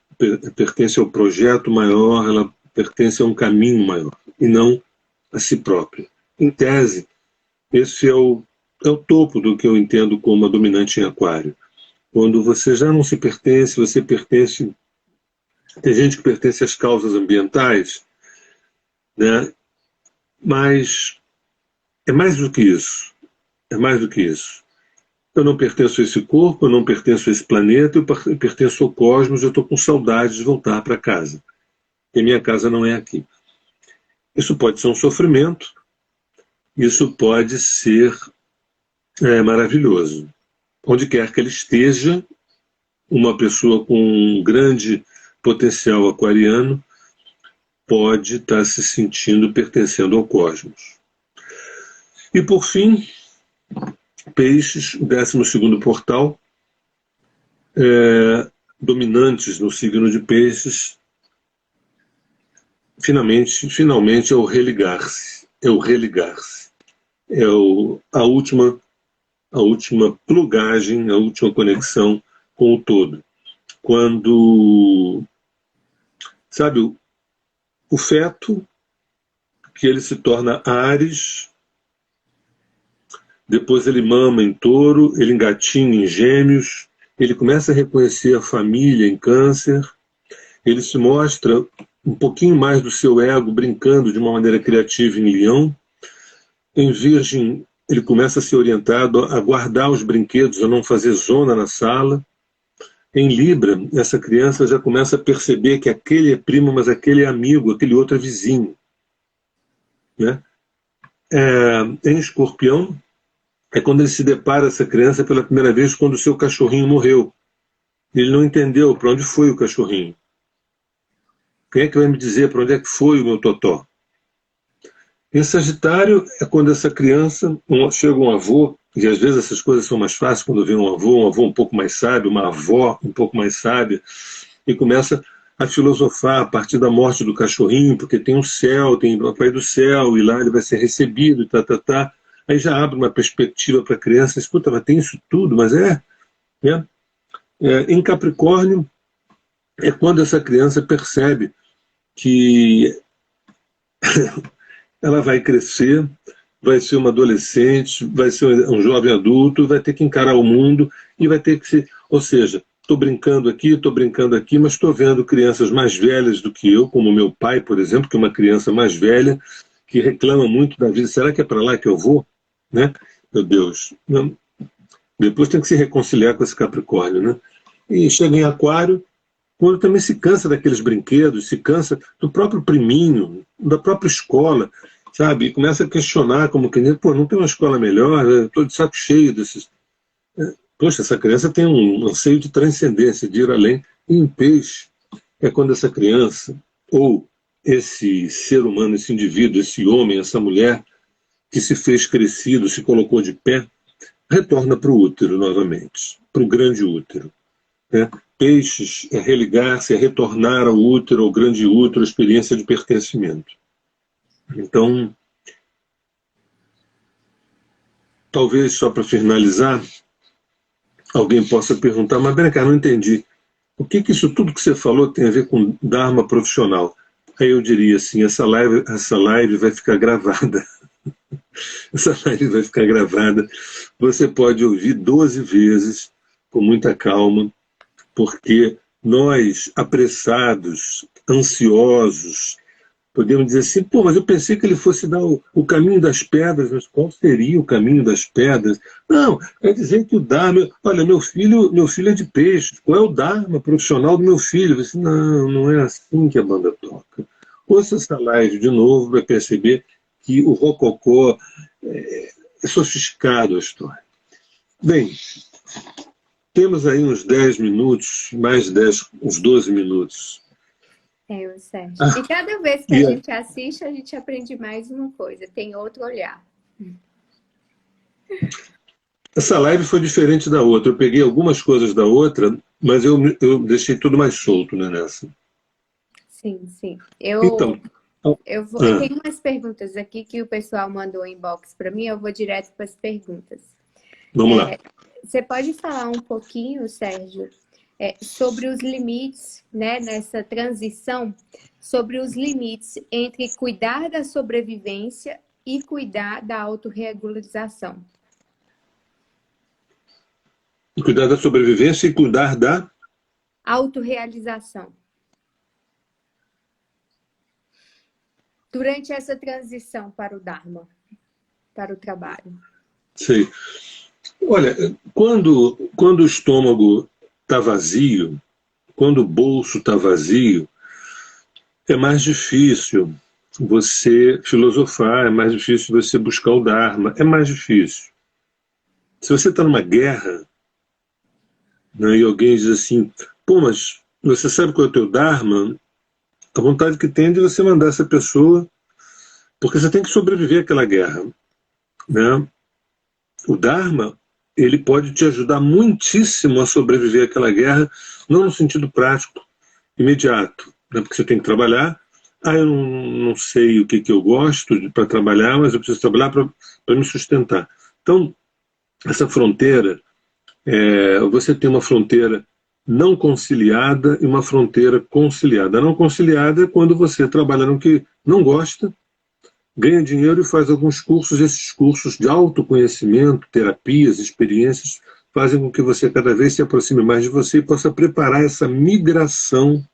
pertence ao projeto maior, ela pertence a um caminho maior, e não a si própria. Em tese, esse é o topo do que eu entendo como a dominante em Aquário. Quando você já não se pertence, você pertence... Tem gente que pertence às causas ambientais, né? Mas é mais do que isso. É mais do que isso. Eu não pertenço a esse corpo, eu não pertenço a esse planeta, eu pertenço ao cosmos, eu estou com saudade de voltar para casa. E minha casa não é aqui. Isso pode ser um sofrimento, isso pode ser maravilhoso. Onde quer que ele esteja, uma pessoa com um grande potencial aquariano pode estar se sentindo pertencendo ao cosmos. E por fim, Peixes, o 12º portal, dominantes no signo de Peixes, finalmente é o religar-se. É o religar-se. É a última plugagem, a última conexão com o todo. Quando, sabe, o feto, que ele se torna Áries, depois ele mama em Touro, ele engatinha em Gêmeos, ele começa a reconhecer a família em Câncer, ele se mostra um pouquinho mais do seu ego brincando de uma maneira criativa em Leão. Em Virgem, ele começa a ser orientado a guardar os brinquedos, a não fazer zona na sala. Em Libra, essa criança já começa a perceber que aquele é primo, mas aquele é amigo, aquele outro é vizinho, né? Em Escorpião, é quando ele se depara, essa criança, pela primeira vez, quando o seu cachorrinho morreu. Ele não entendeu para onde foi o cachorrinho. Quem é que vai me dizer para onde é que foi o meu totó? Em Sagitário, é quando essa criança, chega um avô, e às vezes essas coisas são mais fáceis quando vem um avô um pouco mais sábio, uma avó um pouco mais sábia, e começa a filosofar a partir da morte do cachorrinho, porque tem um céu, tem o Papai do Céu, e lá ele vai ser recebido, tá. Aí já abre uma perspectiva para a criança, escuta, mas tem isso tudo, mas né? Em Capricórnio é quando essa criança percebe que ela vai crescer, vai ser uma adolescente, vai ser um jovem adulto, vai ter que encarar o mundo e vai ter que ser... Ou seja, estou brincando aqui, mas estou vendo crianças mais velhas do que eu, como meu pai, por exemplo, que é uma criança mais velha, que reclama muito da vida. Será que é para lá que eu vou? Né? Meu Deus. Não. Depois tem que se reconciliar com esse Capricórnio. Né? E chega em Aquário, quando também se cansa daqueles brinquedos, se cansa do próprio priminho, da própria escola, sabe? E começa a questionar, como que, pô, não tem uma escola melhor, estou de saco cheio desses... Poxa, essa criança tem um anseio de transcendência, de ir além. E em Peixe é quando essa criança, ou esse ser humano, esse indivíduo, esse homem, essa mulher, que se fez crescido, se colocou de pé, retorna para o útero novamente, para o grande útero. Né? Peixes é religar-se, é retornar ao útero, ao grande útero, a experiência de pertencimento. Então, talvez só para finalizar, alguém possa perguntar, mas bem, cara, não entendi. O que isso tudo que você falou tem a ver com Dharma profissional? Aí eu diria assim, essa live vai ficar gravada. Essa live vai ficar gravada. Você pode ouvir 12 vezes, com muita calma, porque nós, apressados, ansiosos, podemos dizer assim, pô, mas eu pensei que ele fosse dar o caminho das pedras, mas qual seria o caminho das pedras? Não, quer dizer que o Dharma... Olha, meu filho é de peixe, qual é o Dharma profissional do meu filho? Eu disse, não, não é assim que a banda toca. Ouça essa live de novo para perceber que o rococó é sofisticado a história. Bem, temos aí uns 10 minutos, mais 10, uns 12 minutos. Sérgio. E cada vez que a gente assiste, a gente aprende mais uma coisa, tem outro olhar. Essa live foi diferente da outra. Eu peguei algumas coisas da outra, mas eu deixei tudo mais solto, né, nessa. Sim, sim. Eu tenho umas perguntas aqui que o pessoal mandou inbox para mim, eu vou direto para as perguntas. Vamos lá. Você pode falar um pouquinho, Sérgio, sobre os limites, né, nessa transição, sobre os limites entre cuidar da sobrevivência e cuidar da autorregularização? Cuidar da sobrevivência e cuidar da... autorrealização. Durante essa transição para o Dharma, para o trabalho. Sei. Olha, quando o estômago está vazio, quando o bolso está vazio, é mais difícil você filosofar, é mais difícil você buscar o Dharma, é mais difícil. Se você está numa guerra, né, e alguém diz assim, pô, mas você sabe qual é o teu Dharma? A vontade que tem de você mandar essa pessoa, porque você tem que sobreviver àquela guerra. Né? O Dharma, ele pode te ajudar muitíssimo a sobreviver àquela guerra, não no sentido prático, imediato, né? Porque você tem que trabalhar. Eu não sei o que eu gosto para trabalhar, mas eu preciso trabalhar para me sustentar. Então, essa fronteira, você tem uma fronteira não conciliada e uma fronteira conciliada. A não conciliada é quando você trabalha no que não gosta, ganha dinheiro e faz alguns cursos. Esses cursos de autoconhecimento, terapias, experiências, fazem com que você cada vez se aproxime mais de você e possa preparar essa migração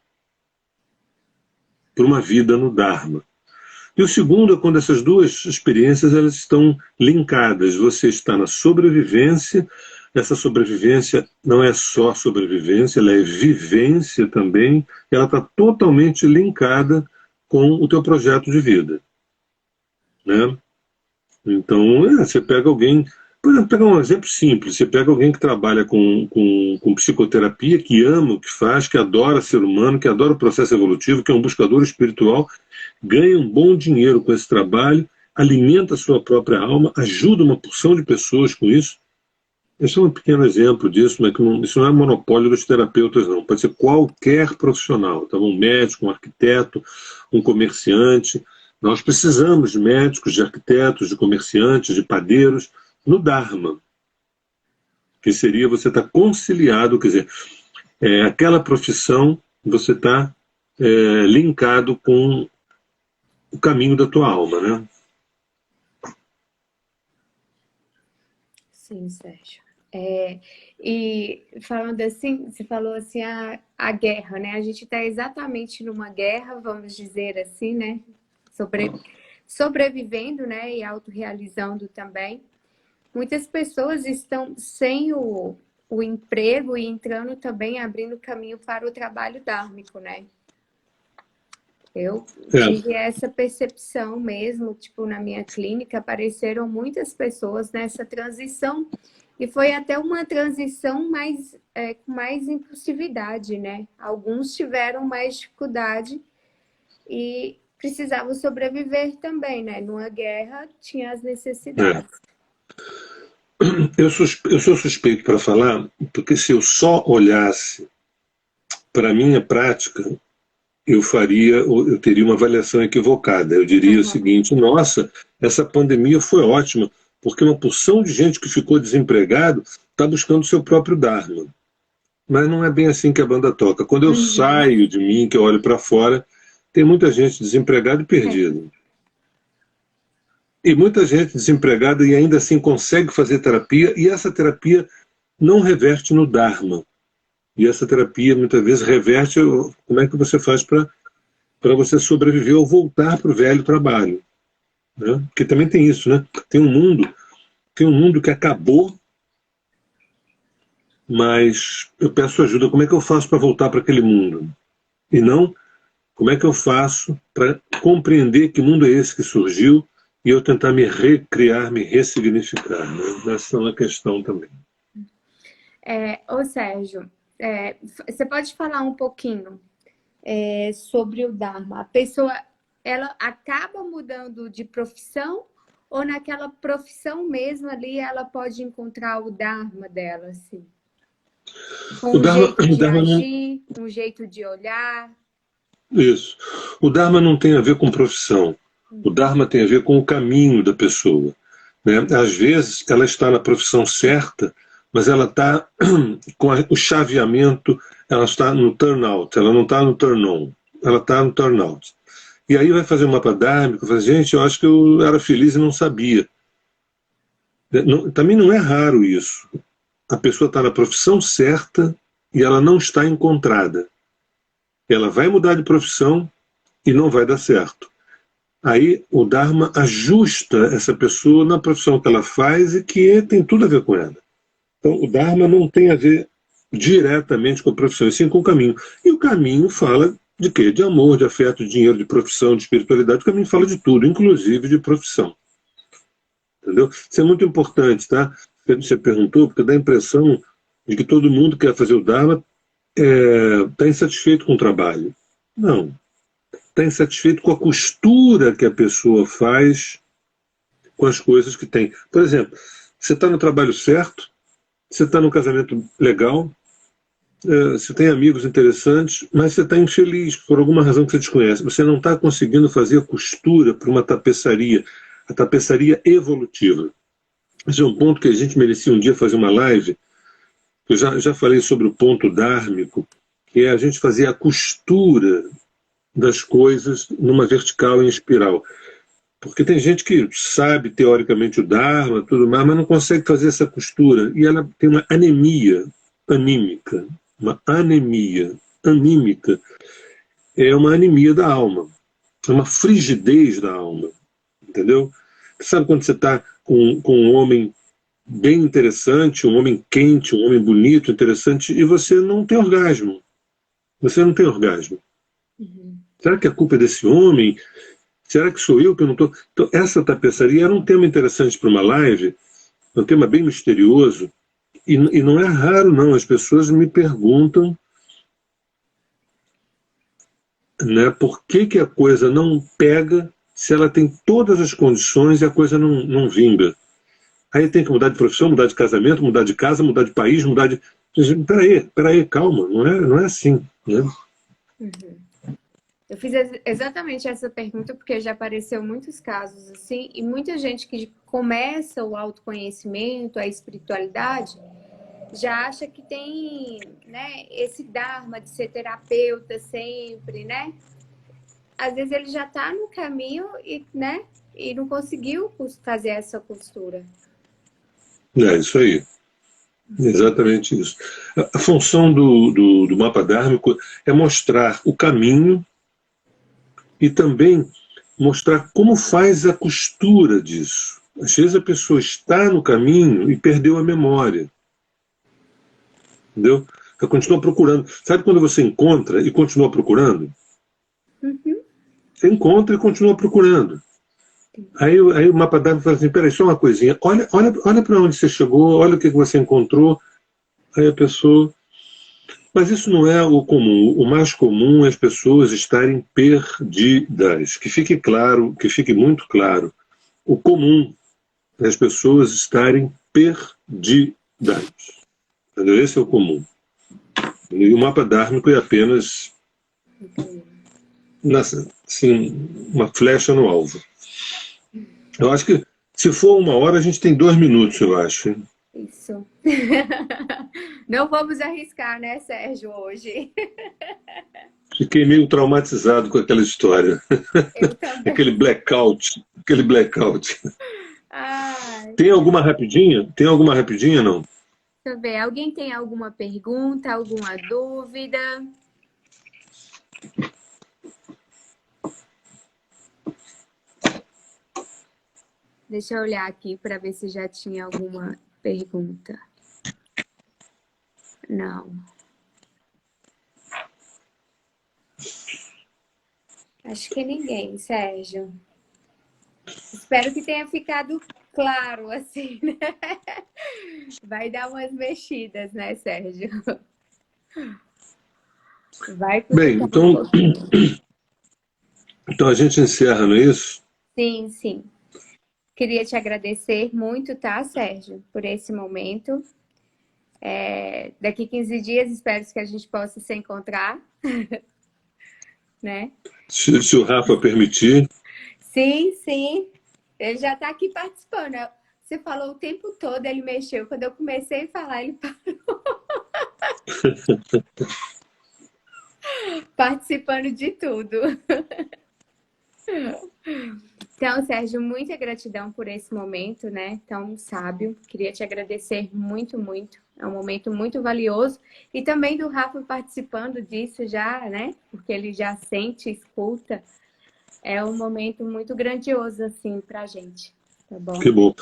para uma vida no Dharma. E o segundo é quando essas duas experiências elas estão linkadas. Você está na sobrevivência. Essa sobrevivência não é só sobrevivência, ela é vivência também. Ela está totalmente linkada com o teu projeto de vida. Né? Então, você pega alguém... Por exemplo, pegar um exemplo simples. Você pega alguém que trabalha com psicoterapia, que ama o que faz, que adora ser humano, que adora o processo evolutivo, que é um buscador espiritual, ganha um bom dinheiro com esse trabalho, alimenta a sua própria alma, ajuda uma porção de pessoas com isso. Esse é um pequeno exemplo disso, mas isso não é monopólio dos terapeutas, não. Pode ser qualquer profissional, tá? Um médico, um arquiteto, um comerciante. Nós precisamos de médicos, de arquitetos, de comerciantes, de padeiros, no Dharma. que seria você estar conciliado, quer dizer, aquela profissão você está linkado com o caminho da tua alma, né? Sim, Sérgio. E falando assim, você falou assim, a guerra, né? A gente está exatamente numa guerra, vamos dizer assim, né? Sobrevivendo, né? E autorrealizando também. Muitas pessoas estão sem o emprego e entrando também, abrindo caminho para o trabalho dármico, né? Eu tive essa percepção mesmo, tipo, na minha clínica, apareceram muitas pessoas nessa transição, e foi até uma transição com mais impulsividade, né? Alguns tiveram mais dificuldade e precisavam sobreviver também, né? Numa guerra tinha as necessidades. Eu sou suspeito para falar, porque se eu só olhasse para a minha prática, eu teria uma avaliação equivocada. Eu diria o seguinte: nossa, essa pandemia foi ótima, porque uma porção de gente que ficou desempregado está buscando seu próprio Dharma. Mas não é bem assim que a banda toca. Quando eu saio de mim, que eu olho para fora, tem muita gente desempregada e perdida. E muita gente desempregada e ainda assim consegue fazer terapia, e essa terapia não reverte no Dharma. E essa terapia muitas vezes reverte como é que você faz para você sobreviver ou voltar para o velho trabalho. Né? Porque também tem isso, né? Tem um mundo que acabou, mas eu peço ajuda. Como é que eu faço para voltar para aquele mundo? E não, como é que eu faço para compreender que mundo é esse que surgiu e eu tentar me recriar, me ressignificar? Né? Essa é uma questão também. Ô Sérgio, você pode falar um pouquinho sobre o Dharma? A pessoa, ela acaba mudando de profissão ou naquela profissão mesmo ali ela pode encontrar o Dharma dela, assim? Com um jeito de agir, um jeito de olhar. Isso. O Dharma não tem a ver com profissão. O Dharma tem a ver com o caminho da pessoa. Né? Às vezes ela está na profissão certa, mas ela está com o chaveamento, ela está no turnout, ela não está no turn-on, ela está no turnout. E aí vai fazer um mapa dármico, fala, gente, eu acho que eu era feliz e não sabia. Também não é raro isso. A pessoa está na profissão certa e ela não está encontrada. Ela vai mudar de profissão e não vai dar certo. Aí o Dharma ajusta essa pessoa na profissão que ela faz e que tem tudo a ver com ela. Então o Dharma não tem a ver diretamente com a profissão, e sim com o caminho. E o caminho fala de quê? De amor, de afeto, de dinheiro, de profissão, de espiritualidade. O caminho fala de tudo, inclusive de profissão. Entendeu? Isso é muito importante, tá? Você perguntou, porque dá a impressão de que todo mundo quer fazer o Dharma está insatisfeito com o trabalho. Não. Está insatisfeito com a costura que a pessoa faz com as coisas que tem. Por exemplo, você está no trabalho certo, você está num casamento legal, você tem amigos interessantes, mas você está infeliz por alguma razão que você desconhece. Você não está conseguindo fazer a costura para uma tapeçaria, a tapeçaria evolutiva. Esse é um ponto que a gente merecia um dia fazer uma live. Eu já falei sobre o ponto dármico, que é a gente fazer a costura das coisas numa vertical e em espiral. Porque tem gente que sabe teoricamente o Dharma, tudo mais, mas não consegue fazer essa costura. E ela tem uma anemia anímica. Uma anemia anímica. É uma anemia da alma. É uma frigidez da alma. Entendeu? Você sabe quando você está com um homem bem interessante, um homem quente, um homem bonito, interessante, e você não tem orgasmo. Você não tem orgasmo. Será que a culpa é desse homem? Será que sou eu que não estou? Então, essa tapeçaria era um tema interessante para uma live, um tema bem misterioso, e não é raro, não. As pessoas me perguntam, né, por que a coisa não pega se ela tem todas as condições e a coisa não vinga. Aí tem que mudar de profissão, mudar de casamento, mudar de casa, mudar de país, mudar de... Peraí, calma, não é assim. Né? Eu fiz exatamente essa pergunta porque já apareceu muitos casos assim, e muita gente que começa o autoconhecimento, a espiritualidade, já acha que tem, né, esse dharma de ser terapeuta sempre, né? Às vezes ele já está no caminho e, né, e não conseguiu fazer essa costura. É isso aí. Exatamente isso. A função do mapa dármico é mostrar o caminho e também mostrar como faz a costura disso. Às vezes a pessoa está no caminho e perdeu a memória. Entendeu? Ela continua procurando. Sabe quando você encontra e continua procurando? Uhum. Você encontra e continua procurando. Aí o mapa dármico fala assim, peraí, só uma coisinha. Olha para onde você chegou, olha o que você encontrou. Aí a pessoa... Mas isso não é o comum. O mais comum é as pessoas estarem perdidas. Que fique claro, que fique muito claro. O comum é as pessoas estarem perdidas. Entendeu? Esse é o comum. E o mapa dármico é apenas assim, uma flecha no alvo. Eu acho que se for 1 hora, a gente tem 2 minutos, eu acho. Isso. Não vamos arriscar, né, Sérgio, hoje. Fiquei meio traumatizado com aquela história. Eu também. Aquele blackout. Aquele blackout. Ai. Tem alguma rapidinha? Tem alguma rapidinha, não? Deixa eu ver. Alguém tem alguma pergunta, alguma dúvida? Deixa eu olhar aqui para ver se já tinha alguma pergunta. Não. Acho que ninguém, Sérgio. Espero que tenha ficado claro, assim, né? Vai dar umas mexidas, né, Sérgio? Vai Bem, então a gente encerra, não é isso? Sim, sim. Queria te agradecer muito, tá, Sérgio, por esse momento. Daqui 15 dias, espero que a gente possa se encontrar, né? Se o Rafa permitir. Sim, sim. Ele já está aqui participando. Você falou o tempo todo, ele mexeu. Quando eu comecei a falar, ele parou. Participando de tudo. Então, Sérgio, muita gratidão por esse momento, né? Tão sábio. Queria te agradecer muito, muito. É um momento muito valioso. E também do Rafa participando disso já, né? Porque ele já sente, escuta. É um momento muito grandioso, assim, pra gente. Tá bom? Que bom.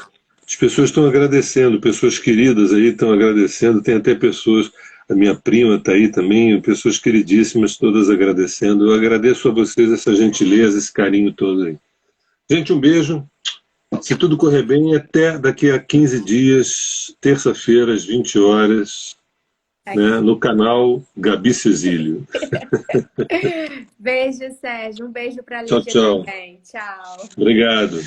As pessoas estão agradecendo, pessoas queridas aí estão agradecendo. Tem até pessoas, a minha prima está aí também, pessoas queridíssimas, todas agradecendo. Eu agradeço a vocês essa gentileza, esse carinho todo aí. Gente, um beijo. Se tudo correr bem, até daqui a 15 dias, terça-feira, às 20 horas, né, no canal Gabi Cezílio. Beijo, Sérgio. Um beijo para a Tchau, Lígia tchau. também. Tchau. Obrigado.